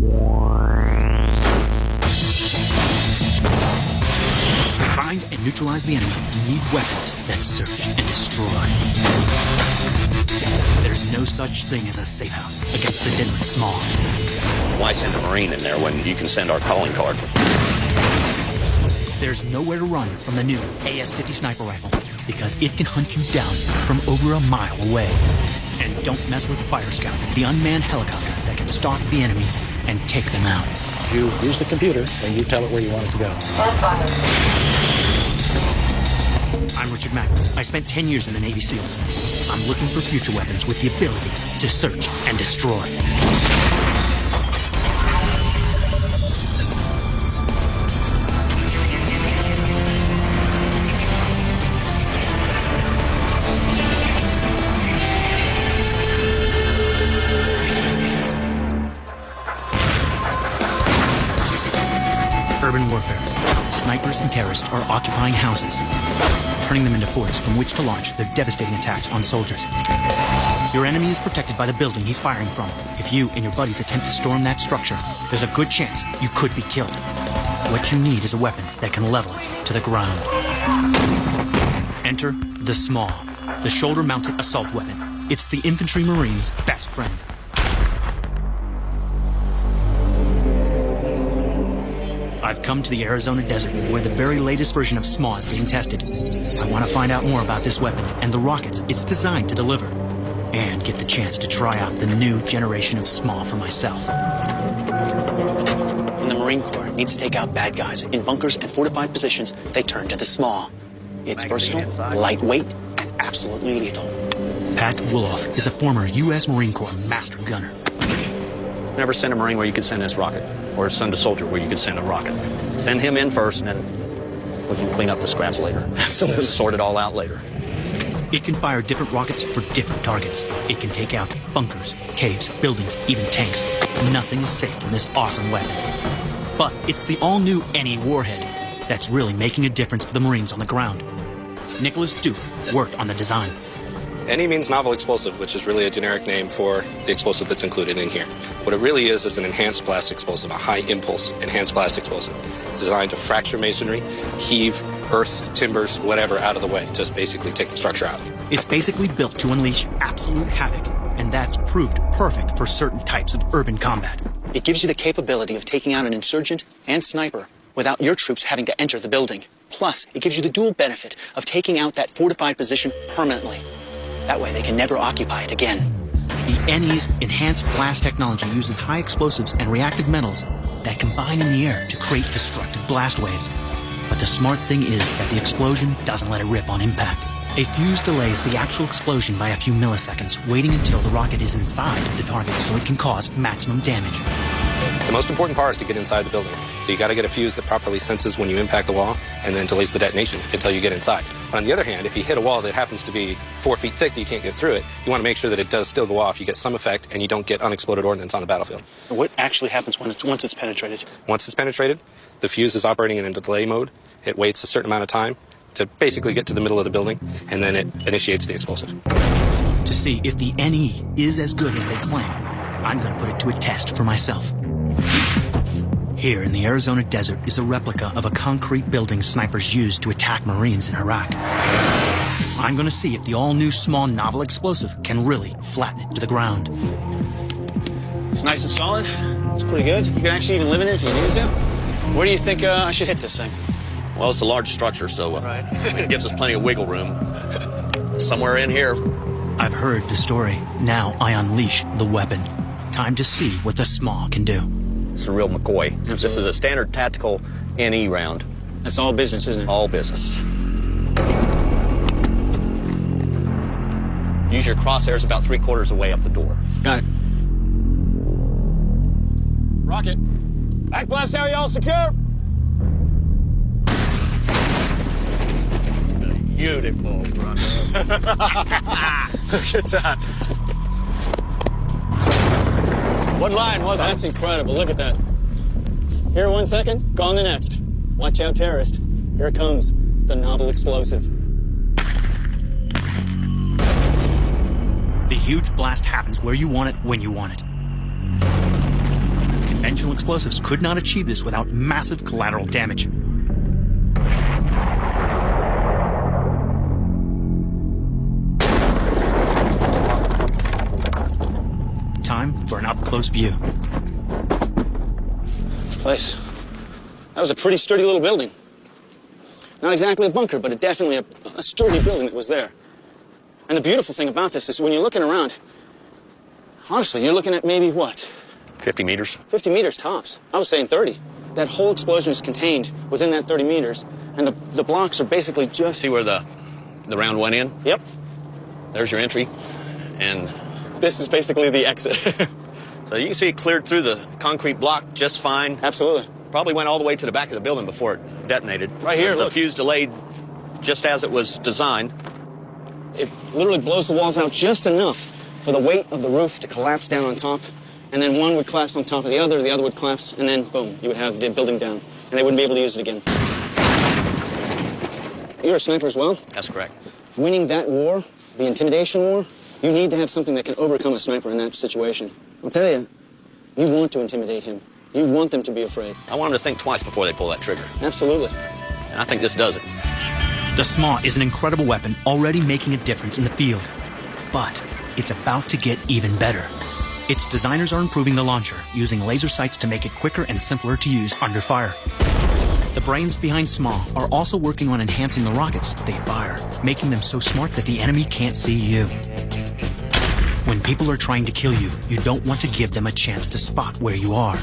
Find and neutralize the enemy. You need weapons that search and destroy. There's no such thing as a safe house against the deadly Small. Why send a Marine in there when you can send our calling card? There's nowhere to run from the new AS-50 sniper rifle because it can hunt you down from over a mile away. And don't mess with Fire Scout, the unmanned helicopter that can stalk the enemy and take them out. You use the computer and you tell it where you want it to go. I'm Richard Mackles. I spent 10 years in the Navy SEALs. I'm looking for future weapons with the ability to search and destroy. Urban warfare. Snipers and terrorists are occupying houses, turning them into forts from which to launch their devastating attacks on soldiers. Your enemy is protected by the building he's firing from. If you and your buddies attempt to storm that structure, there's a good chance you could be killed. What you need is a weapon that can level it to the ground. Enter the Small, the shoulder-mounted assault weapon. It's the infantry marine's best friend. I've come to the Arizona desert, where the very latest version of SMAW is being tested. I want to find out more about this weapon and the rockets it's designed to deliver, and get the chance to try out the new generation of SMAW for myself. When the Marine Corps needs to take out bad guys in bunkers and fortified positions, they turn to the SMAW. It's versatile, lightweight, and absolutely lethal. Pat Willoff is a former U.S. Marine Corps master gunner. Never send a Marine where you could send this rocket, or send a soldier where you could send a rocket. Send him in first, and then we can clean up the scraps later. Absolutely. Sort it all out later. It can fire different rockets for different targets. It can take out bunkers, caves, buildings, even tanks. Nothing is safe from this awesome weapon. But it's the all-new NE warhead that's really making a difference for the Marines on the ground. Nicholas Duke worked on the design. NE means novel explosive, which is really a generic name for the explosive that's included in here. What it really is an enhanced blast explosive, a high-impulse enhanced blast explosive. It's designed to fracture masonry, heave earth, timbers, whatever out of the way, just basically take the structure out. It's basically built to unleash absolute havoc, and that's proved perfect for certain types of urban combat. It gives you the capability of taking out an insurgent and sniper without your troops having to enter the building. Plus, it gives you the dual benefit of taking out that fortified position permanently. That way they can never occupy it again. The NE's enhanced blast technology uses high explosives and reactive metals that combine in the air to create destructive blast waves. But the smart thing is that the explosion doesn't let it rip on impact. A fuse delays the actual explosion by a few milliseconds, waiting until the rocket is inside the target so it can cause maximum damage. The most important part is to get inside the building. So you got to get a fuse that properly senses when you impact the wall and then delays the detonation until you get inside. But on the other hand, if you hit a wall that happens to be 4 feet thick that you can't get through it, you want to make sure that it does still go off, you get some effect, and you don't get unexploded ordnance on the battlefield. What actually happens once it's penetrated? Once it's penetrated, the fuse is operating in a delay mode. It waits a certain amount of time to basically get to the middle of the building, and then it initiates the explosive. To see if the NE is as good as they claim, I'm going to put it to a test for myself. Here in the Arizona desert is a replica of a concrete building snipers used to attack Marines in Iraq. I'm going to see if the all-new small novel explosive can really flatten it to the ground. It's nice and solid. It's pretty good. You can actually even live in it if you need to. Where do you think I should hit this thing? Well, it's a large structure, so it gives us plenty of wiggle room. Somewhere in here. I've heard the story. Now I unleash the weapon. Time to see what the small can do. It's a real McCoy. Absolutely. This is a standard tactical NE round. That's all business, isn't it? All business. Use your crosshairs about 3/4 away up the door. Got it. Rocket. Backblast area all secure. Beautiful, brother. Look at that. What line was that? That's incredible. Look at that. Here 1 second, gone the next. Watch out, terrorist. Here it comes, the novel explosive. The huge blast happens where you want it, when you want it. Conventional explosives could not achieve this without massive collateral damage. Time for an up-close view. Place. That was a pretty sturdy little building. Not exactly a bunker, but definitely a sturdy building that was there. And the beautiful thing about this is when you're looking around, honestly, you're looking at maybe what? 50 meters. 50 meters tops. I was saying 30. That whole explosion is contained within that 30 meters, and the blocks are basically just... See where the round went in? Yep. There's your entry. And this is basically the exit. so you can see it cleared through the concrete block just fine. Absolutely. Probably went all the way to the back of the building before it detonated. Right here, The look. fuse delayed just as it was designed. It literally blows the walls out just enough for the weight of the roof to collapse down on top, and then one would collapse on top of the other would collapse, and then, boom, you would have the building down, and they wouldn't be able to use it again. You're a sniper as well? That's correct. Winning that war, the intimidation war, you need to have something that can overcome a sniper in that situation. I'll tell you, you want to intimidate him. You want them to be afraid. I want them to think twice before they pull that trigger. Absolutely. And I think this does it. The SMA is an incredible weapon already making a difference in the field. But it's about to get even better. Its designers are improving the launcher, using laser sights to make it quicker and simpler to use under fire. The brains behind SMA are also working on enhancing the rockets they fire, making them so smart that the enemy can't see you. When people are trying to kill you, you don't want to give them a chance to spot where you are.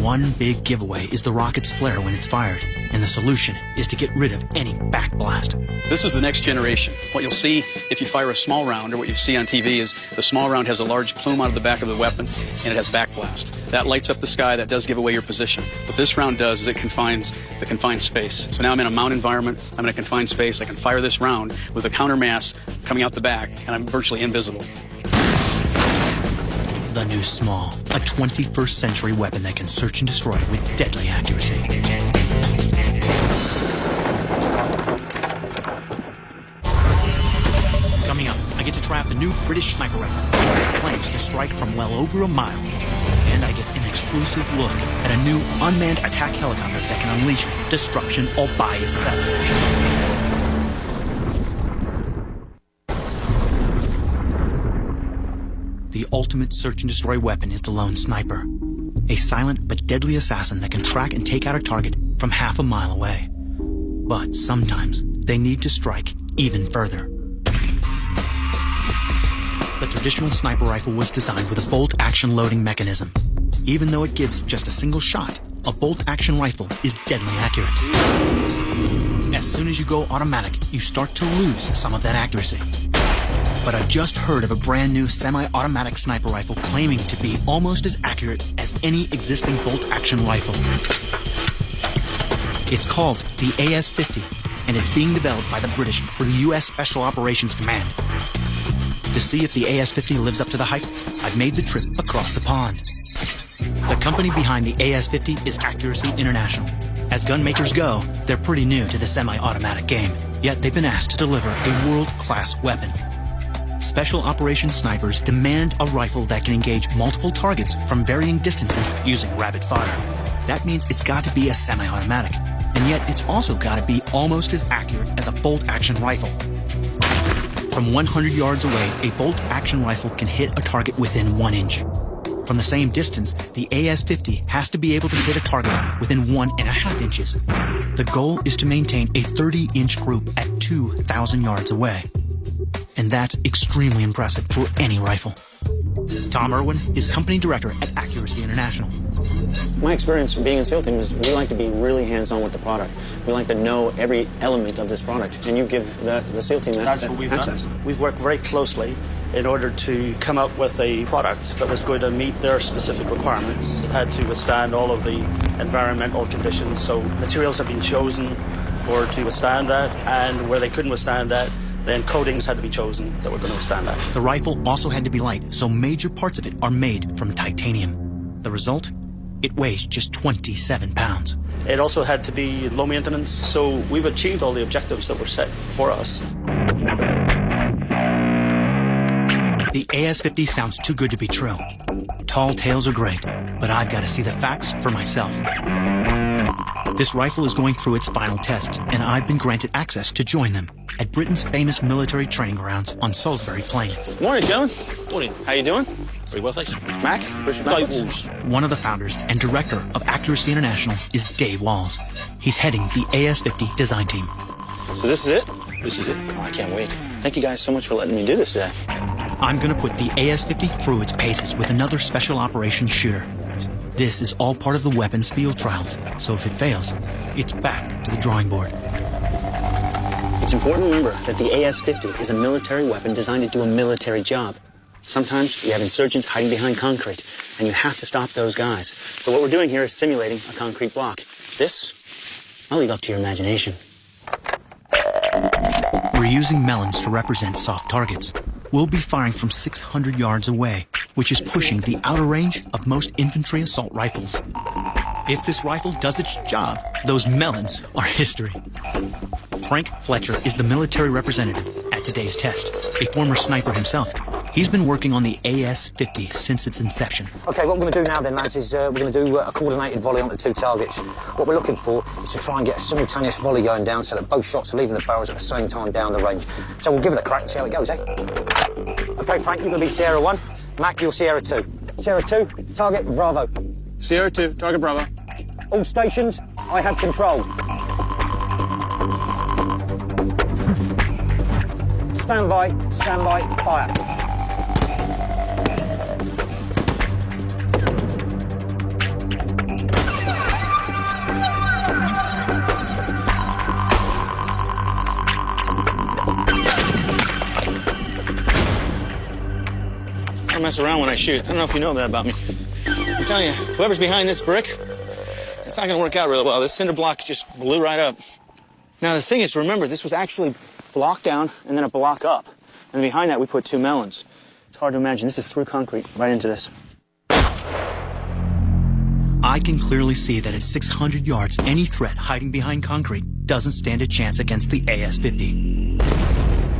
One big giveaway is the rocket's flare when it's fired, and the solution is to get rid of any backblast. This is the next generation. What you'll see if you fire a small round, or what you see on TV, is the small round has a large plume out of the back of the weapon, and it has backblast. That lights up the sky, that does give away your position. What this round does is it confines the confined space. So now I'm in a mount environment, I'm in a confined space, I can fire this round with a counter mass coming out the back, and I'm virtually invisible. The new SMA, a 21st century weapon that can search and destroy with deadly accuracy. Coming up, I get to try out the new British sniper rifle. It claims to strike from well over a mile. And I get an exclusive look at a new unmanned attack helicopter that can unleash destruction all by itself. The ultimate search and destroy weapon is the lone sniper, a silent but deadly assassin that can track and take out a target from half a mile away. But sometimes they need to strike even further. The traditional sniper rifle was designed with a bolt-action loading mechanism. Even though it gives just a single shot, a bolt-action rifle is deadly accurate. As soon as you go automatic, you start to lose some of that accuracy. But I've just heard of a brand new semi-automatic sniper rifle claiming to be almost as accurate as any existing bolt-action rifle. It's called the AS-50, and it's being developed by the British for the U.S. Special Operations Command. To see if the AS-50 lives up to the hype, I've made the trip across the pond. The company behind the AS-50 is Accuracy International. As gun makers go, they're pretty new to the semi-automatic game, yet they've been asked to deliver a world-class weapon. Special operations snipers demand a rifle that can engage multiple targets from varying distances using rapid fire. That means it's got to be a semi-automatic, and yet it's also got to be almost as accurate as a bolt-action rifle. From 100 yards away, a bolt-action rifle can hit a target within 1 inch. From the same distance, the AS-50 has to be able to hit a target within 1.5 inches. The goal is to maintain a 30-inch group at 2,000 yards away. And that's extremely impressive for any rifle. Tom Irwin is company director at Accuracy International. My experience being in SEAL team is we like to be really hands-on with the product. We like to know every element of this product, and you give the SEAL team That's what we've access. done. We've worked very closely in order to come up with a product that was going to meet their specific requirements. It had to withstand all of the environmental conditions, so materials have been chosen to withstand that, and where they couldn't withstand that, then coatings had to be chosen that were going to withstand that. The rifle also had to be light, so major parts of it are made from titanium. The result? It weighs just 27 pounds. It also had to be low maintenance, so we've achieved all the objectives that were set for us. The AS-50 sounds too good to be true. Tall tales are great, but I've got to see the facts for myself. This rifle is going through its final test, and I've been granted access to join them at Britain's famous military training grounds on Salisbury Plain. Morning, gentlemen. Morning. How you doing? Very well, thanks. Mac? Richard Mac? One of the founders and director of Accuracy International is Dave Walls. He's heading the AS-50 design team. So this is it? This is it. Oh, I can't wait. Thank you guys so much for letting me do this today. I'm going to put the AS-50 through its paces with another special operations shooter. This is all part of the weapons field trials, so if it fails, it's back to the drawing board. It's important to remember that the AS-50 is a military weapon designed to do a military job. Sometimes you have insurgents hiding behind concrete, and you have to stop those guys. So what we're doing here is simulating a concrete block. This, I'll leave up to your imagination. We're using melons to represent soft targets. We'll be firing from 600 yards away, which is pushing the outer range of most infantry assault rifles. If this rifle does its job, those melons are history. Frank Fletcher is the military representative at today's test, a former sniper himself. He's been working on the AS-50 since its inception. OK, what we're going to do now then, lads, is we're going to do a coordinated volley onto two targets. What we're looking for is to try and get a simultaneous volley going down so that both shots are leaving the barrels at the same time down the range. So we'll give it a crack and see how it goes, eh? OK, Frank, you're going to be Sierra 1. Mac, you're Sierra 2. Sierra 2, target Bravo. Sierra 2, target Bravo. All stations, I have control. Stand by, fire. I don't mess around when I shoot. I don't know if you know that about me. I'm telling you, whoever's behind this brick, it's not going to work out really well. This cinder block just blew right up. Now, the thing is, remember, this was actually block down and then a block up. And behind that, we put two melons. It's hard to imagine. This is through concrete, right into this. I can clearly see that at 600 yards, any threat hiding behind concrete doesn't stand a chance against the AS-50.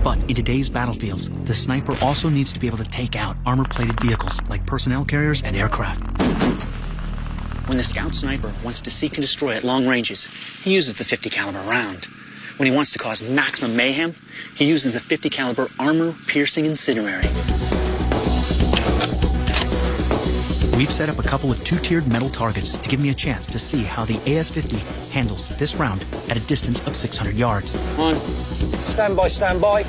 But in today's battlefields, the sniper also needs to be able to take out armor-plated vehicles like personnel carriers and aircraft. When the scout sniper wants to seek and destroy at long ranges, he uses the .50 caliber round. When he wants to cause maximum mayhem, he uses the .50 caliber armor-piercing incendiary. We've set up a couple of two-tiered metal targets to give me a chance to see how the AS-50 handles this round at a distance of 600 yards. On. Stand by, stand by.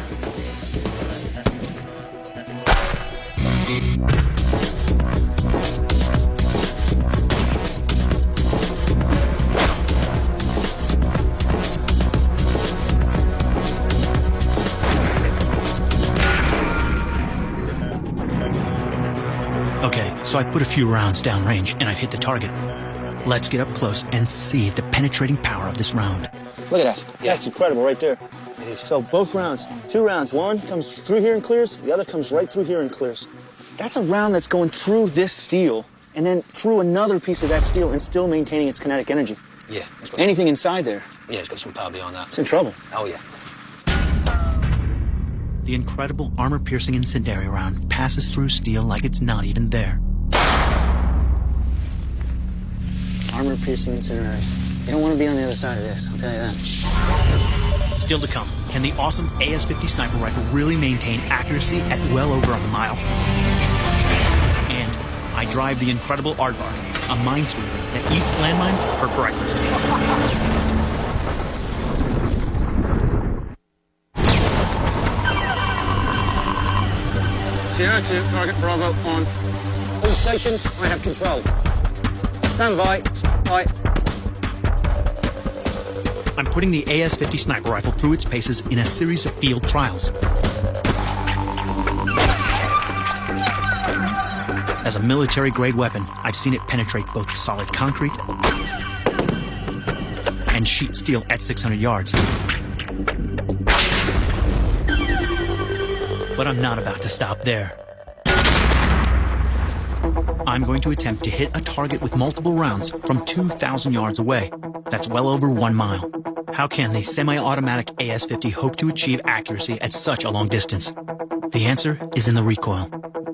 Okay, so I put a few rounds downrange and I've hit the target. Let's get up close and see the penetrating power of this round. Look at that. Yeah. That's incredible right there. So both rounds, two rounds. One comes through here and clears. The other comes right through here and clears. That's a round that's going through this steel and then through another piece of that steel and still maintaining its kinetic energy. Yeah. Anything inside there. Yeah, it's got some power beyond that. It's in trouble. Oh, yeah. The incredible armor-piercing incendiary round passes through steel like it's not even there. Armor-piercing incendiary. You don't want to be on the other side of this, I'll tell you that. Still to come, can the awesome AS-50 sniper rifle really maintain accuracy at well over a mile? And I drive the incredible Aardvark, a minesweeper that eats landmines for breakfast. Sierra 2, target Bravo on. All stations, I have control. Stand by. I'm putting the AS-50 sniper rifle through its paces in a series of field trials. As a military-grade weapon, I've seen it penetrate both solid concrete and sheet steel at 600 yards. But I'm not about to stop there. I'm going to attempt to hit a target with multiple rounds from 2,000 yards away. That's well over 1 mile. How can the semi-automatic AS-50 hope to achieve accuracy at such a long distance? The answer is in the recoil.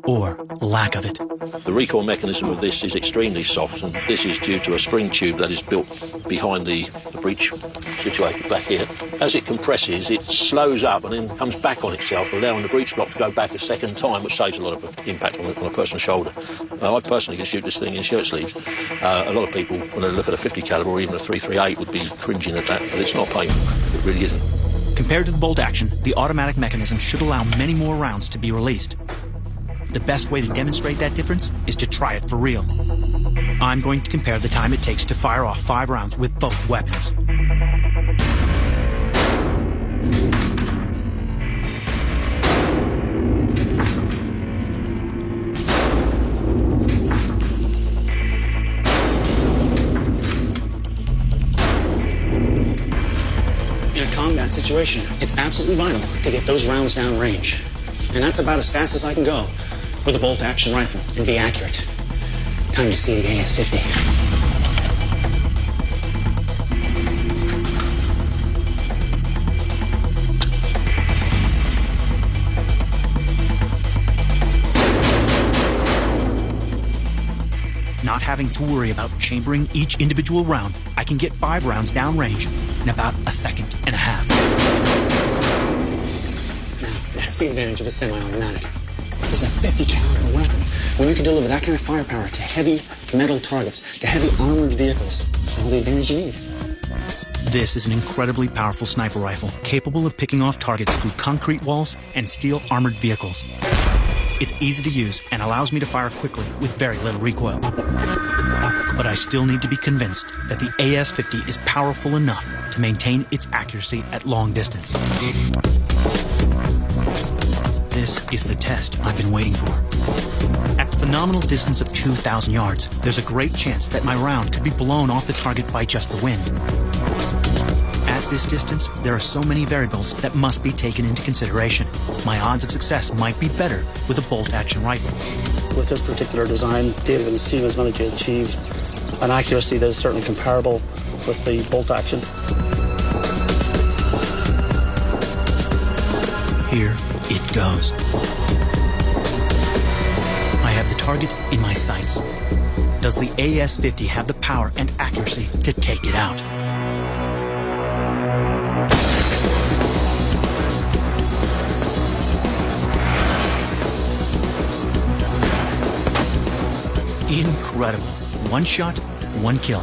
or lack of it. The recoil mechanism of this is extremely soft, and this is due to a spring tube that is built behind the breech situated back here. As it compresses, it slows up and then comes back on itself, allowing the breech block to go back a second time, which saves a lot of impact on a person's shoulder. I personally can shoot this thing in shirt sleeves. A lot of people, when they look at a 50 caliber or even a .338, would be cringing at that, but it's not painful. It really isn't. Compared to the bolt action, the automatic mechanism should allow many more rounds to be released. The best way to demonstrate that difference is to try it for real. I'm going to compare the time it takes to fire off 5 rounds with both weapons. In a combat situation, it's absolutely vital to get those rounds down range. And that's about as fast as I can go with a bolt-action rifle and be accurate. Time to see the AS-50. Not having to worry about chambering each individual round, I can get 5 rounds downrange in about a second and a half. Now, that's the advantage of a semi-automatic. It's a 50 caliber weapon. When you can deliver that kind of firepower to heavy metal targets, to heavy armored vehicles, it's all the advantage you need. This is an incredibly powerful sniper rifle, capable of picking off targets through concrete walls and steel armored vehicles. It's easy to use and allows me to fire quickly with very little recoil. But I still need to be convinced that the AS-50 is powerful enough to maintain its accuracy at long distance. This is the test I've been waiting for. At the phenomenal distance of 2,000 yards, there's a great chance that my round could be blown off the target by just the wind. At this distance, there are so many variables that must be taken into consideration. My odds of success might be better with a bolt-action rifle. With this particular design, David and his team has managed to achieve an accuracy that is certainly comparable with the bolt-action. Here it goes. I have the target in my sights. Does the AS-50 have the power and accuracy to take it out? Incredible. 1 shot, 1 kill,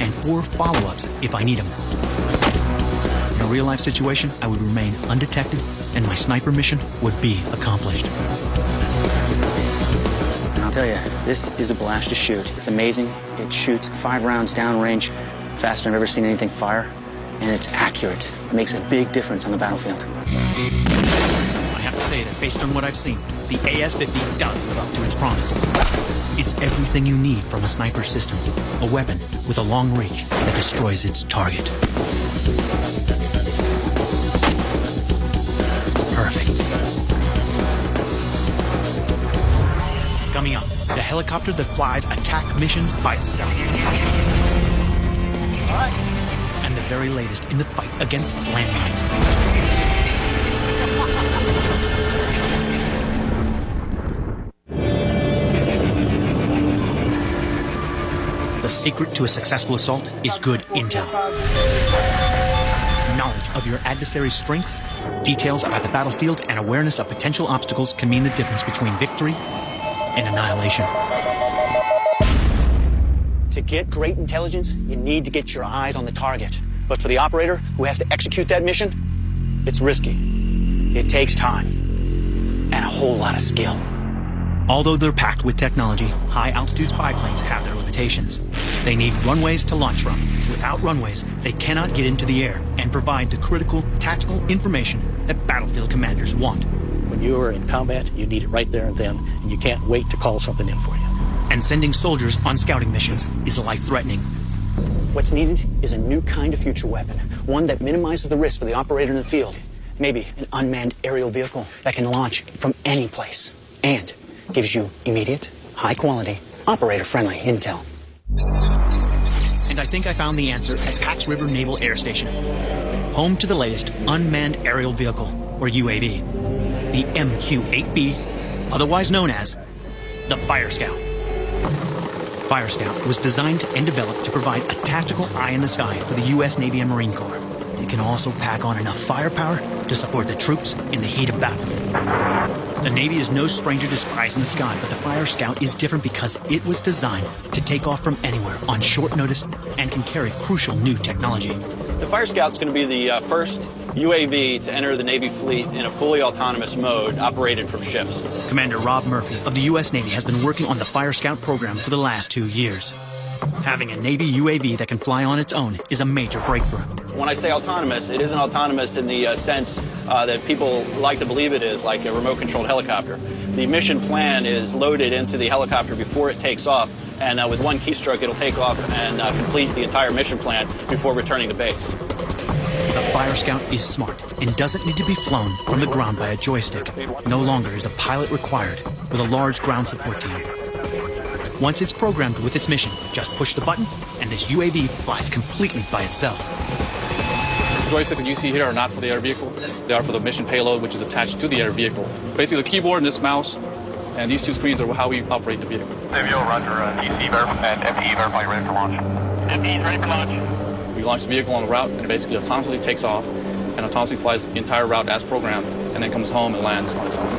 and 4 follow-ups if I need them. In a real-life situation, I would remain undetected, and my sniper mission would be accomplished. And I'll tell you, this is a blast to shoot. It's amazing. It shoots 5 rounds downrange, faster than I've ever seen anything fire, and it's accurate. It makes a big difference on the battlefield. I have to say that based on what I've seen, the AS-50 does live up to its promise. It's everything you need from a sniper system, a weapon with a long reach that destroys its target. Perfect. Coming up, the helicopter that flies attack missions by itself. And the very latest in the fight against landmines. The secret to a successful assault is good intel. Knowledge of your adversary's strengths, details about the battlefield, and awareness of potential obstacles can mean the difference between victory and annihilation. To get great intelligence, you need to get your eyes on the target. But for the operator who has to execute that mission, it's risky. It takes time and a whole lot of skill. Although they're packed with technology, high-altitude spy planes have their limitations. They need runways to launch from. Without runways, they cannot get into the air and provide the critical tactical information that battlefield commanders want. When you are in combat, you need it right there and then, and you can't wait to call something in for you. And sending soldiers on scouting missions is life-threatening. What's needed is a new kind of future weapon, one that minimizes the risk for the operator in the field. Maybe an unmanned aerial vehicle that can launch from any place and gives you immediate, high-quality, operator-friendly intel. And I think I found the answer at Pax River Naval Air Station, home to the latest unmanned aerial vehicle, or UAV, the MQ-8B, otherwise known as the Fire Scout. Fire Scout was designed and developed to provide a tactical eye in the sky for the U.S. Navy and Marine Corps. It can also pack on enough firepower to support the troops in the heat of battle. The Navy is no stranger to skies in the sky, but the Fire Scout is different because it was designed to take off from anywhere on short notice and can carry crucial new technology. The Fire Scout's going to be the first UAV to enter the Navy fleet in a fully autonomous mode operated from ships. Commander Rob Murphy of the U.S. Navy has been working on the Fire Scout program for the last 2 years. Having a Navy UAV that can fly on its own is a major breakthrough. When I say autonomous, it isn't autonomous in the sense that people like to believe it is, like a remote-controlled helicopter. The mission plan is loaded into the helicopter before it takes off, and with one keystroke it'll take off and complete the entire mission plan before returning to base. The Fire Scout is smart and doesn't need to be flown from the ground by a joystick. No longer is a pilot required with a large ground support team. Once it's programmed with its mission, just push the button and this UAV flies completely by itself. The joysticks that you see here are not for the air vehicle. They are for the mission payload, which is attached to the air vehicle. Basically, the keyboard and this mouse and these two screens are how we operate the vehicle. Savio, roger, EC verify and FE verify ready for launch. FE ready for launch. We launch the vehicle on the route, and it basically autonomously takes off and autonomously flies the entire route as programmed, and then comes home and lands on its own.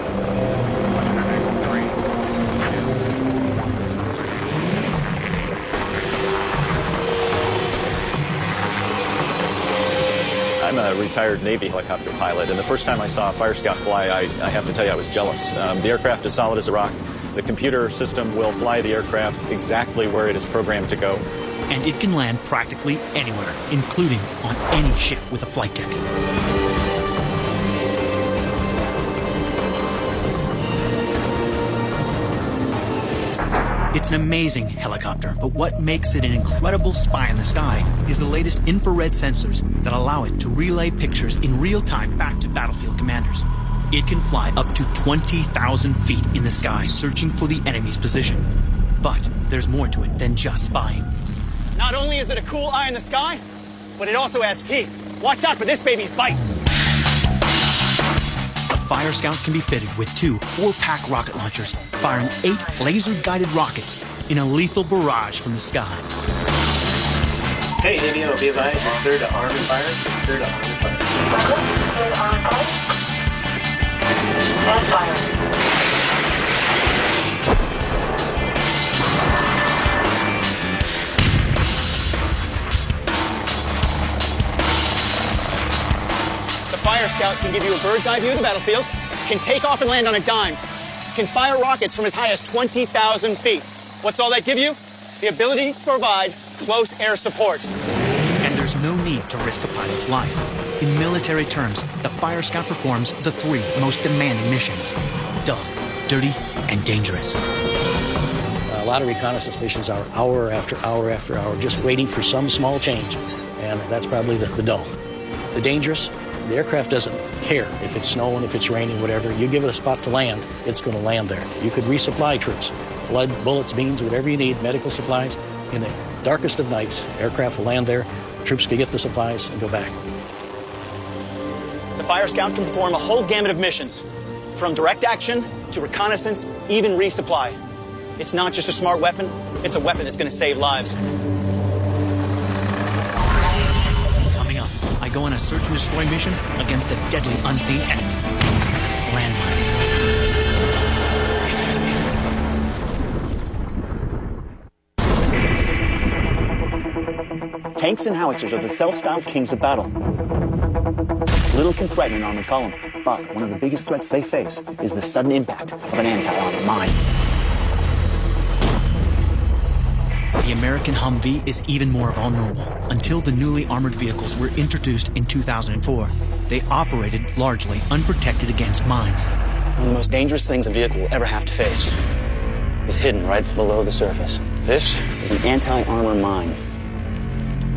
I'm a retired Navy helicopter pilot, and the first time I saw a Fire Scout fly, I have to tell you I was jealous. The aircraft is solid as a rock. The computer system will fly the aircraft exactly where it is programmed to go. And it can land practically anywhere, including on any ship with a flight deck. It's an amazing helicopter, but what makes it an incredible spy in the sky is the latest infrared sensors that allow it to relay pictures in real time back to battlefield commanders. It can fly up to 20,000 feet in the sky searching for the enemy's position. But there's more to it than just spying. Not only is it a cool eye in the sky, but it also has teeth. Watch out for this baby's bite. The Fire Scout can be fitted with 2 4-pack rocket launchers, firing 8 laser-guided rockets in a lethal barrage from the sky. Hey, Navy, be advised, you're clear to arm and fire. You're clear to arm and fire. Clear to arm and fire. And fire. The Fire Scout can give you a bird's eye view of the battlefield, can take off and land on a dime, can fire rockets from as high as 20,000 feet. What's all that give you? The ability to provide close air support. And there's no need to risk a pilot's life. In military terms, the Fire Scout performs the 3 most demanding missions: dull, dirty, and dangerous. A lot of reconnaissance missions are hour after hour after hour just waiting for some small change, and that's probably the dull. The dangerous, the aircraft doesn't care if it's snowing, if it's raining, whatever. You give it a spot to land, it's going to land there. You could resupply troops, blood, bullets, beans, whatever you need, medical supplies. In the darkest of nights, aircraft will land there, troops can get the supplies and go back. The Fire Scout can perform a whole gamut of missions, from direct action to reconnaissance, even resupply. It's not just a smart weapon, it's a weapon that's going to save lives. Coming up, I go on a search and destroy mission against a deadly unseen enemy: landmines. Tanks and howitzers are the self-styled kings of battle. Little can threaten an armored column, but one of the biggest threats they face is the sudden impact of an anti-armor mine. The American Humvee is even more vulnerable. Until the newly armored vehicles were introduced in 2004, they operated largely unprotected against mines. One of the most dangerous things a vehicle will ever have to face is hidden right below the surface. This is an anti-armor mine.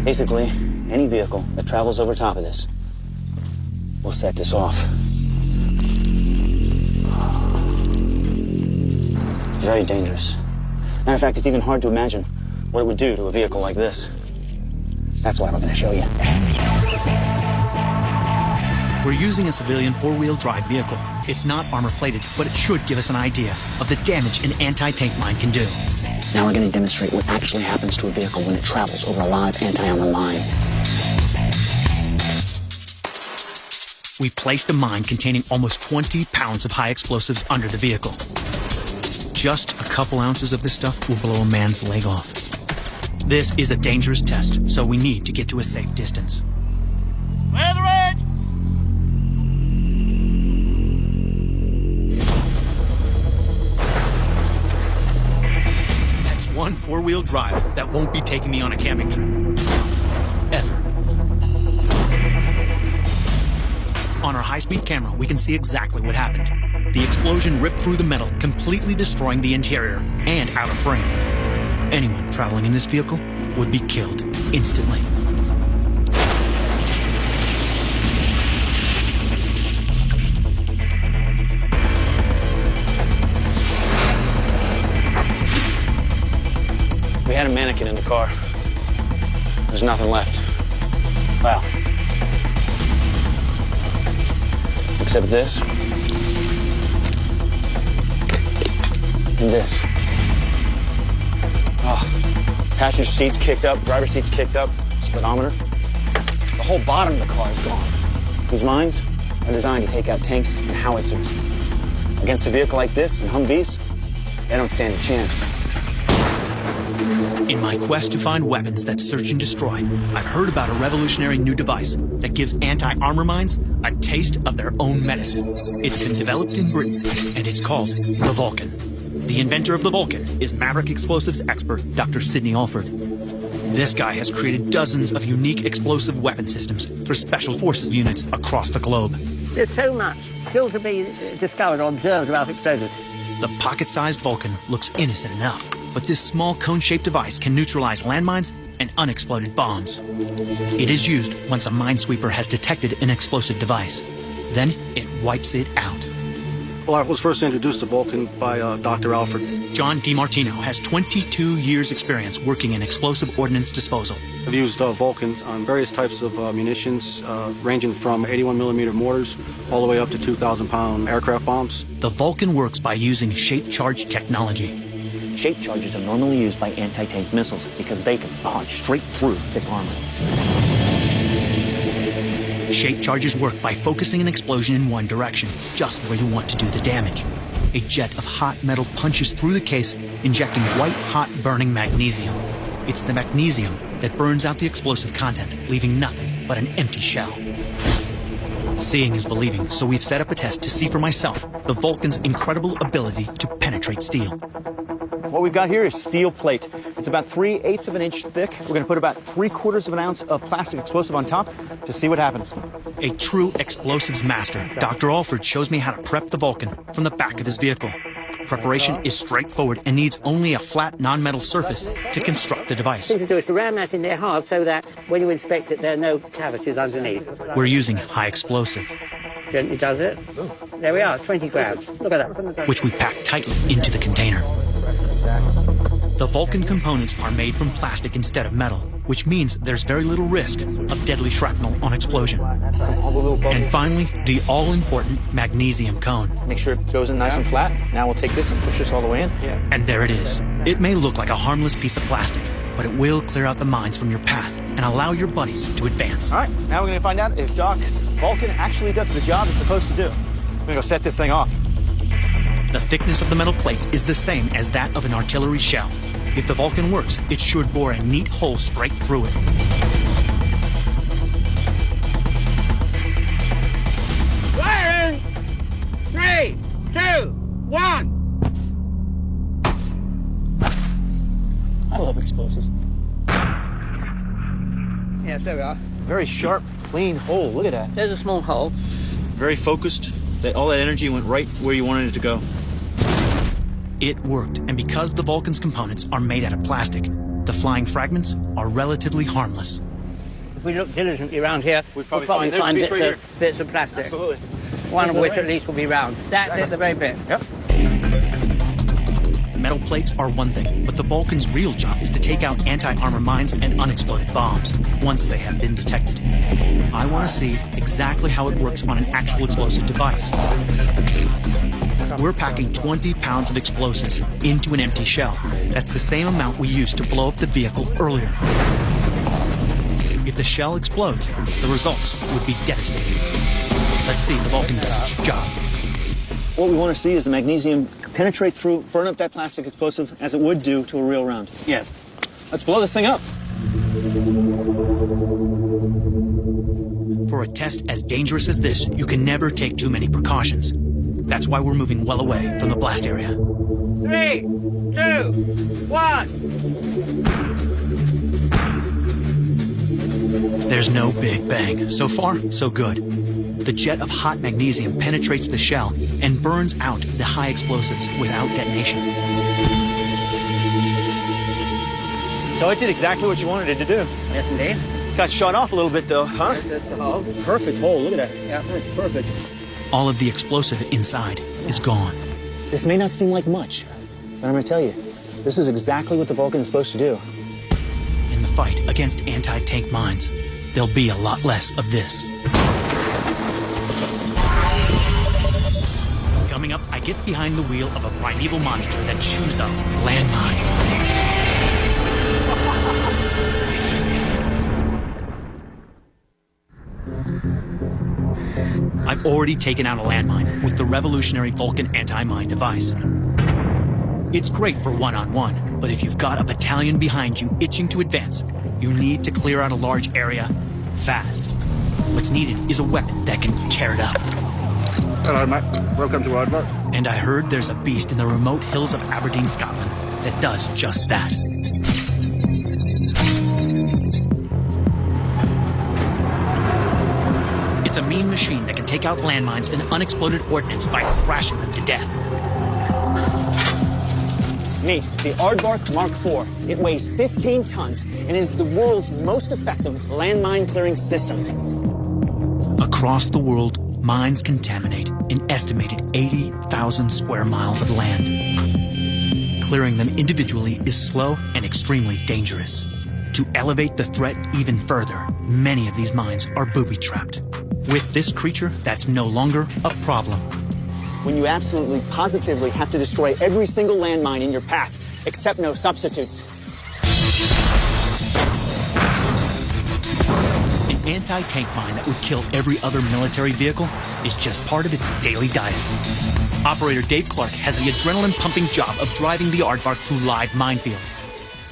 Basically, any vehicle that travels over top of this will set this off. It's very dangerous. Matter of fact, it's even hard to imagine what it would do to a vehicle like this. That's what I'm going to show you. We're using a civilian 4-wheel drive vehicle, It's not armor-plated, but it should give us an idea of the damage an anti-tank mine can do. Now we're going to demonstrate what actually happens to a vehicle when it travels over a live anti-armor mine. We placed a mine containing almost 20 pounds of high explosives under the vehicle. Just a couple ounces of this stuff will blow a man's leg off. This is a dangerous test, so we need to get to a safe distance. Clear the range! That's one four-wheel drive that won't be taking me on a camping trip. Ever. On our high-speed camera, we can see exactly what happened. The explosion ripped through the metal, completely destroying the interior and outer frame. Anyone traveling in this vehicle would be killed instantly. We had a mannequin in the car. There's nothing left. Well, except this. And this. Oh, passenger seats kicked up, driver seats kicked up, speedometer. The whole bottom of the car is gone. These mines are designed to take out tanks and howitzers. Against a vehicle like this and Humvees, they don't stand a chance. In my quest to find weapons that search and destroy, I've heard about a revolutionary new device that gives anti-armor mines a taste of their own medicine. It's been developed in Britain, and it's called the Vulcan. The inventor of the Vulcan is Maverick explosives expert Dr. Sidney Alford. This guy has created dozens of unique explosive weapon systems for special forces units across the globe. There's so much still to be discovered or observed about explosives. The pocket-sized Vulcan looks innocent enough, but this small cone-shaped device can neutralize landmines and unexploded bombs. It is used once a minesweeper has detected an explosive device. Then it wipes it out. Well, I was first introduced to Vulcan by Dr. Alford. John DiMartino has 22 years' experience working in explosive ordnance disposal. I've used Vulcan on various types of munitions, ranging from 81mm mortars all the way up to 2,000-pound aircraft bombs. The Vulcan works by using shape charge technology. Shape charges are normally used by anti-tank missiles because they can punch straight through thick armor. Shape charges work by focusing an explosion in one direction, just where you want to do the damage. A jet of hot metal punches through the case, injecting white-hot burning magnesium. It's the magnesium that burns out the explosive content, leaving nothing but an empty shell. Seeing is believing, so we've set up a test to see for myself the Vulcan's incredible ability to penetrate steel. What we've got here is steel plate. It's about 3/8 of an inch thick. We're going to put about 3/4 of an ounce of plastic explosive on top to see what happens. A true explosives master, Dr. Alford shows me how to prep the Vulcan from the back of his vehicle. Preparation is straightforward and needs only a flat non-metal surface to construct the device. What to do is to ram that in there hard so that when you inspect it, there are no cavities underneath. We're using high explosive. Gently does it. There we are, 20 grams. Look at that. Which we pack tightly into the container. The Vulcan components are made from plastic instead of metal, which means there's very little risk of deadly shrapnel on explosion. And finally, the all-important magnesium cone. Make sure it goes in nice and flat. Now we'll take this and push this all the way in. And there it is. It may look like a harmless piece of plastic, but it will clear out the mines from your path and allow your buddies to advance. All right, now we're going to find out if Doc Vulcan actually does the job it's supposed to do. We're going to go set this thing off. The thickness of the metal plates is the same as that of an artillery shell. If the Vulcan works, it should bore a neat hole straight through it. Fire in 3, 2, 1. I love explosives. Yes, there we are. Very sharp, clean hole. Look at that. There's a small hole. Very focused. All that energy went right where you wanted it to go. It worked, and because the Vulcan's components are made out of plastic, the flying fragments are relatively harmless. If we look diligently around here, we'll probably find bits, right here. Bits of plastic. Absolutely. One of which at least will be round. That's it, the very bit. Yep. Metal plates are one thing, but the Vulcan's real job is to take out anti-armor mines and unexploded bombs once they have been detected. I want to see exactly how it works on an actual explosive device. We're packing 20 pounds of explosives into an empty shell. That's the same amount we used to blow up the vehicle earlier. If the shell explodes, the results would be devastating. Let's see if the Vulcan does its job. What we want to see is the magnesium penetrate through, burn up that plastic explosive as it would do to a real round. Yeah. Let's blow this thing up. For a test as dangerous as this, you can never take too many precautions. That's why we're moving well away from the blast area. 3, 2, 1. There's no big bang. So far, so good. The jet of hot magnesium penetrates the shell and burns out the high explosives without detonation. So it did exactly what you wanted it to do. Yes, indeed. Got shot off a little bit, though, huh? That's the hole. Perfect hole. Look at that. Yeah, that's perfect. All of the explosive inside is gone. This may not seem like much, but I'm going to tell you, this is exactly what the Vulcan is supposed to do. In the fight against anti-tank mines, there'll be a lot less of this. Coming up, I get behind the wheel of a primeval monster that chews up landmines. I've already taken out a landmine with the revolutionary Vulcan anti-mine device. It's great for one-on-one, but if you've got a battalion behind you itching to advance, you need to clear out a large area fast. What's needed is a weapon that can tear it up. Hello, Matt. Welcome to Aardvark. And I heard there's a beast in the remote hills of Aberdeen, Scotland, that does just that. It's a mean machine that can take out landmines and unexploded ordnance by thrashing them to death. Meet the Aardvark Mark IV. It weighs 15 tons and is the world's most effective landmine clearing system. Across the world, mines contaminate an estimated 80,000 square miles of land. Clearing them individually is slow and extremely dangerous. To elevate the threat even further, many of these mines are booby-trapped. With this creature, that's no longer a problem. When you absolutely, positively have to destroy every single landmine in your path, except no substitutes. An anti-tank mine that would kill every other military vehicle is just part of its daily diet. Operator Dave Clark has the adrenaline-pumping job of driving the Aardvark through live minefields.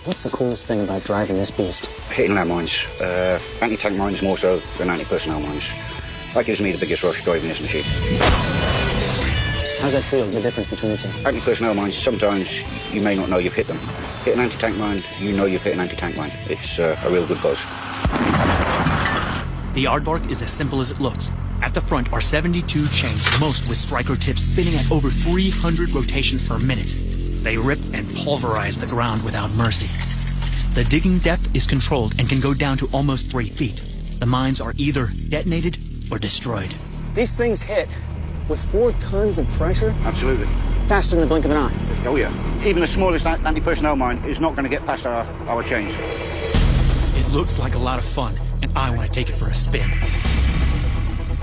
What's the coolest thing about driving this beast? Hitting landmines. Anti-tank mines more so than anti-personnel mines. That gives me the biggest rush driving this machine. How's that feel, the difference between the two? Anti-personnel mines, sometimes you may not know you've hit them. Hit an anti-tank mine, you know you've hit an anti-tank mine. It's a real good buzz. The Aardvark is as simple as it looks. At the front are 72 chains, most with striker tips spinning at over 300 rotations per minute. They rip and pulverize the ground without mercy. The digging depth is controlled and can go down to almost 3 feet. The mines are either detonated or destroyed. These things hit with 4 tons of pressure? Absolutely. Faster than the blink of an eye. Oh yeah. Even the smallest anti-personnel mine is not going to get past our chains. It looks like a lot of fun, and I want to take it for a spin.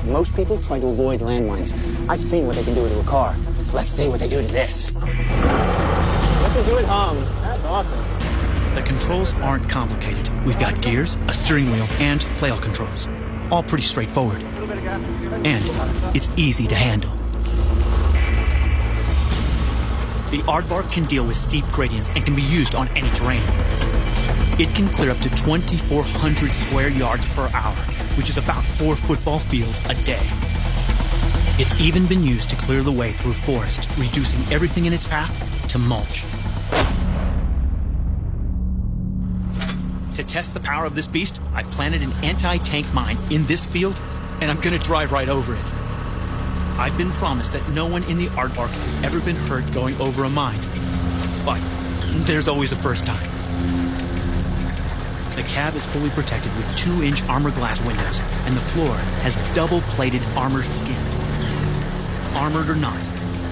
Most people try to avoid landmines. I've seen what they can do to a car. Let's see what they do to this. Listen to it hum. That's awesome. The controls aren't complicated. We've got gears, a steering wheel, and flail controls. All pretty straightforward. And it's easy to handle. The Aardvark can deal with steep gradients and can be used on any terrain. It can clear up to 2,400 square yards per hour, which is about 4 football fields a day. It's even been used to clear the way through forest, reducing everything in its path to mulch. To test the power of this beast, I planted an anti-tank mine in this field, and I'm gonna drive right over it. I've been promised that no one in the Aardvark has ever been hurt going over a mine. But there's always a first time. The cab is fully protected with 2-inch armor glass windows, and the floor has double-plated armored skin. Armored or not,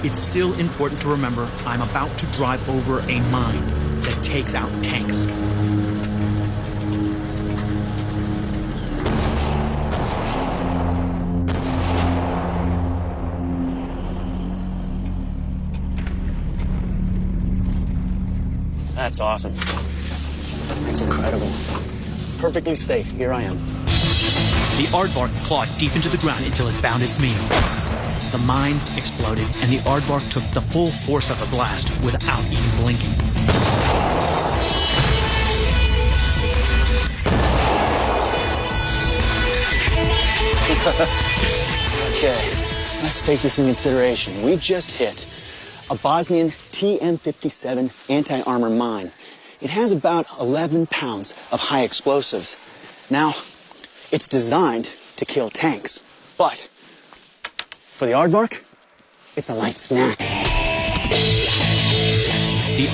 it's still important to remember I'm about to drive over a mine that takes out tanks. That's awesome. That's incredible. Perfectly safe. Here I am. The aardvark clawed deep into the ground until it found its meal. The mine exploded, and the aardvark took the full force of the blast without even blinking. Okay, let's take this in consideration. We just hit a Bosnian TM57 anti-armor mine. It has about 11 pounds of high explosives. Now, it's designed to kill tanks, but for the aardvark, it's a light snack. The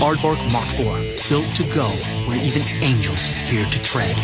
Aardvark Mark IV, built to go where even angels fear to tread.